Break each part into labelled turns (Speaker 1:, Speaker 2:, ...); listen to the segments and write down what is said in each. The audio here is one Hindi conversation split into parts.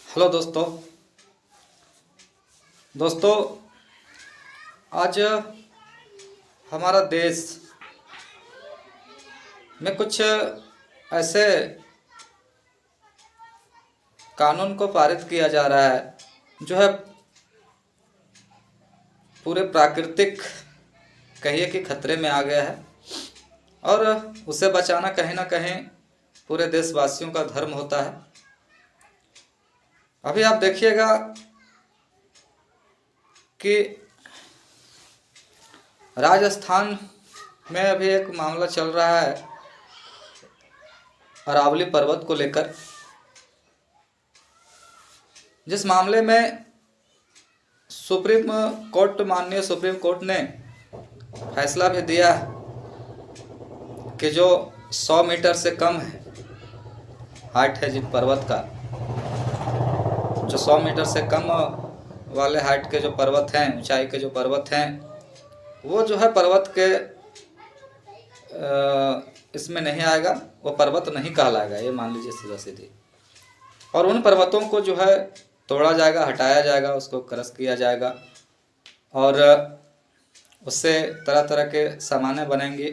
Speaker 1: हेलो दोस्तों आज हमारा देश में कुछ ऐसे कानून को पारित किया जा रहा है जो है पूरे प्राकृतिक कहिए कि खतरे में आ गया है और उसे बचाना कहीं ना कहीं पूरे देशवासियों का धर्म होता है। अभी आप देखिएगा कि राजस्थान में अभी एक मामला चल रहा है अरावली पर्वत को लेकर, जिस मामले में माननीय सुप्रीम कोर्ट ने फैसला भी दिया कि जो 100 मीटर से कम है हाइट है जिन पर्वत का, जो 100 मीटर से कम वाले हाइट के जो पर्वत हैं, ऊंचाई के जो पर्वत हैं, वो जो है पर्वत के इसमें नहीं आएगा, वो पर्वत नहीं कहलाएगा, ये मान लीजिए सीधा सीधी। और उन पर्वतों को जो है तोड़ा जाएगा, हटाया जाएगा, उसको क्रश किया जाएगा और उससे तरह तरह के सामानें बनेंगी।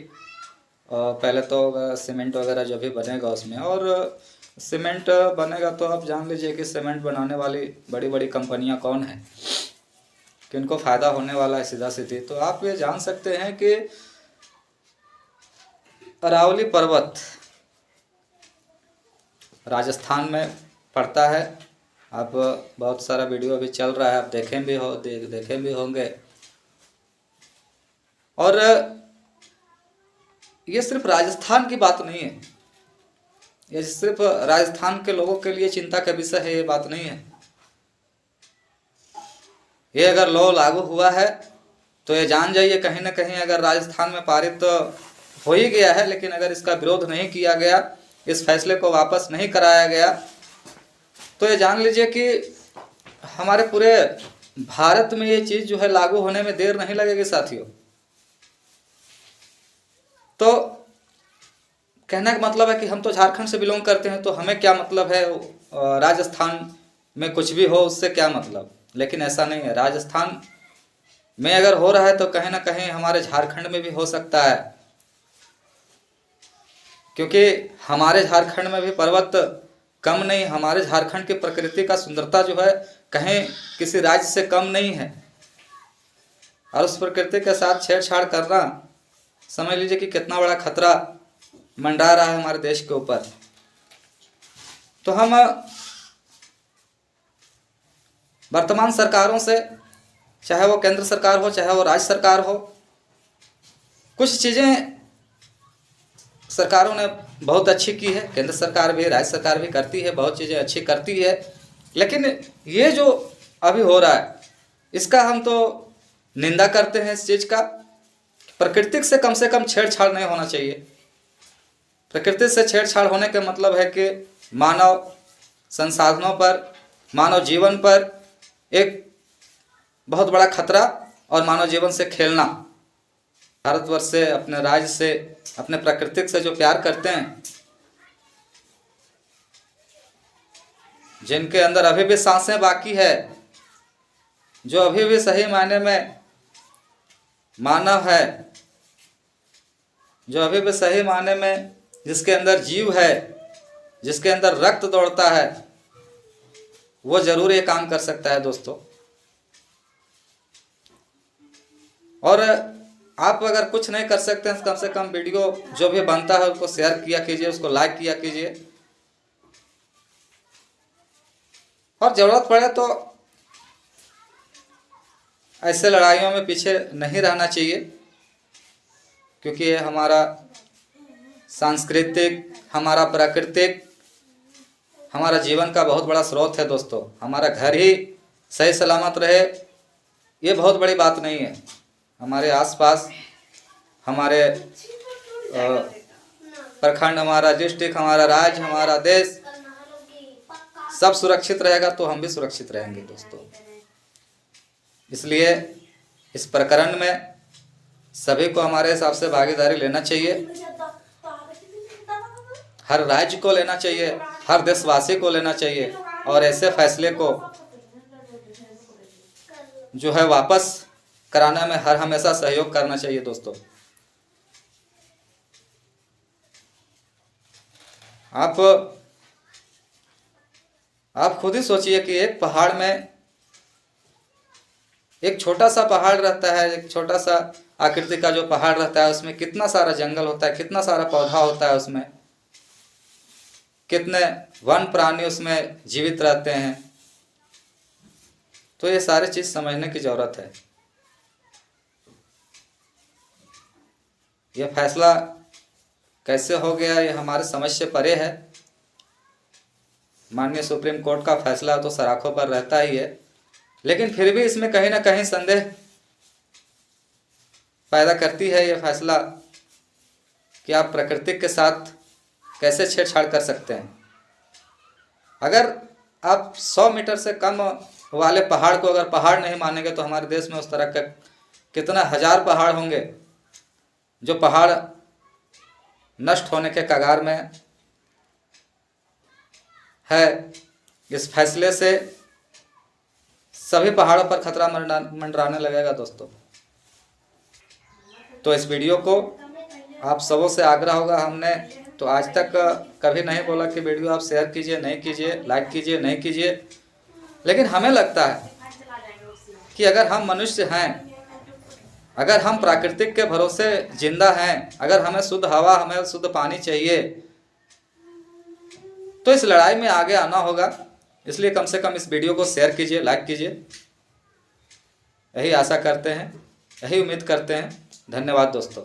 Speaker 1: पहले तो सीमेंट वगैरह जो भी बनेगा उसमें, और सीमेंट बनेगा तो आप जान लीजिए कि सीमेंट बनाने वाली बड़ी बड़ी कंपनियां कौन है, किनको फ़ायदा होने वाला है सीधा सीधी। तो आप ये जान सकते हैं कि अरावली पर्वत राजस्थान में पड़ता है। आप बहुत सारा वीडियो अभी चल रहा है, आप देखें भी होंगे। और ये सिर्फ राजस्थान की बात नहीं है, ये सिर्फ राजस्थान के लोगों के लिए चिंता का विषय है, ये बात नहीं है। ये अगर लॉ लागू हुआ है तो ये जान जाइए कहीं ना कहीं अगर राजस्थान में पारित तो हो ही गया है, लेकिन अगर इसका विरोध नहीं किया गया, इस फैसले को वापस नहीं कराया गया, तो ये जान लीजिए कि हमारे पूरे भारत में ये चीज़ जो है लागू होने में देर नहीं लगेगी साथियों। तो कहने का मतलब है कि हम तो झारखंड से बिलोंग करते हैं, तो हमें क्या मतलब है राजस्थान में कुछ भी हो उससे क्या मतलब। लेकिन ऐसा नहीं है, राजस्थान में अगर हो रहा है तो कहीं ना कहीं हमारे झारखंड में भी हो सकता है, क्योंकि हमारे झारखंड में भी पर्वत कम नहीं, हमारे झारखंड की प्रकृति का सुंदरता जो है कहीं किसी राज्य से कम नहीं है। और उस प्रकृति के साथ छेड़छाड़ करना समझ लीजिए कि कितना बड़ा खतरा मंडरा रहा है हमारे देश के ऊपर। तो हम वर्तमान सरकारों से, चाहे वो केंद्र सरकार हो चाहे वो राज्य सरकार हो, कुछ चीज़ें सरकारों ने बहुत अच्छी की है, केंद्र सरकार भी राज्य सरकार भी करती है, बहुत चीज़ें अच्छी करती है। लेकिन ये जो अभी हो रहा है इसका हम तो निंदा करते हैं इस चीज़ का। प्रकृति से कम छेड़छाड़ नहीं होना चाहिए। प्रकृति से छेड़छाड़ होने का मतलब है कि मानव संसाधनों पर, मानव जीवन पर एक बहुत बड़ा खतरा और मानव जीवन से खेलना। भारतवर्ष से, अपने राज्य से, अपने प्रकृति से जो प्यार करते हैं, जिनके अंदर अभी भी सांसें बाकी है, जो अभी भी सही मायने में मानव है, जो अभी भी सही मायने में जिसके अंदर जीव है, जिसके अंदर रक्त दौड़ता है, वो जरूर ये काम कर सकता है दोस्तों। और आप अगर कुछ नहीं कर सकते हैं, कम से कम वीडियो जो भी बनता है उसको शेयर किया कीजिए, उसको लाइक किया कीजिए। और जरूरत पड़े तो ऐसे लड़ाइयों में पीछे नहीं रहना चाहिए, क्योंकि ये हमारा सांस्कृतिक, हमारा प्राकृतिक, हमारा जीवन का बहुत बड़ा स्रोत है दोस्तों। हमारा घर ही सही सलामत रहे, ये बहुत बड़ी बात नहीं है। हमारे आसपास, हमारे प्रखंड, हमारा डिस्ट्रिक्ट, हमारा राज्य, हमारा देश सब सुरक्षित रहेगा तो हम भी सुरक्षित रहेंगे दोस्तों। इसलिए इस प्रकरण में सभी को हमारे हिसाब से भागीदारी लेना चाहिए। हर राज्य को लेना चाहिए, हर देशवासी को लेना चाहिए। और ऐसे फैसले को जो है वापस कराने में हर हमेशा सहयोग करना चाहिए दोस्तों। आप खुद ही सोचिए कि एक पहाड़ में एक छोटा सा पहाड़ रहता है, एक छोटा सा आकृति का जो पहाड़ रहता है, उसमें कितना सारा जंगल होता है, कितना सारा पौधा होता है, उसमें कितने वन प्राणी उसमें जीवित रहते हैं। तो ये सारी चीज समझने की जरूरत है। यह फैसला कैसे हो गया ये हमारे समझ से परे है। माननीय सुप्रीम कोर्ट का फैसला तो सराखों पर रहता ही है, लेकिन फिर भी इसमें कहीं ना कहीं संदेह पैदा करती है ये फैसला कि आप प्रकृति के साथ कैसे छेड़छाड़ कर सकते हैं। अगर आप 100 मीटर से कम वाले पहाड़ को अगर पहाड़ नहीं मानेंगे तो हमारे देश में उस तरह के कितना हजार पहाड़ होंगे जो पहाड़ नष्ट होने के कगार में है। इस फैसले से सभी पहाड़ों पर खतरा मंडराने लगेगा दोस्तों। तो इस वीडियो को आप सबों से आग्रह होगा, हमने तो आज तक कभी नहीं बोला कि वीडियो आप शेयर कीजिए, नहीं कीजिए, लाइक कीजिए, नहीं कीजिए, लेकिन हमें लगता है कि अगर हम मनुष्य हैं, अगर हम प्राकृतिक के भरोसे जिंदा हैं, अगर हमें शुद्ध हवा, हमें शुद्ध पानी चाहिए, तो इस लड़ाई में आगे आना होगा। इसलिए कम से कम इस वीडियो को शेयर कीजिए, लाइक कीजिए। यही आशा करते हैं, यही उम्मीद करते हैं। धन्यवाद दोस्तों।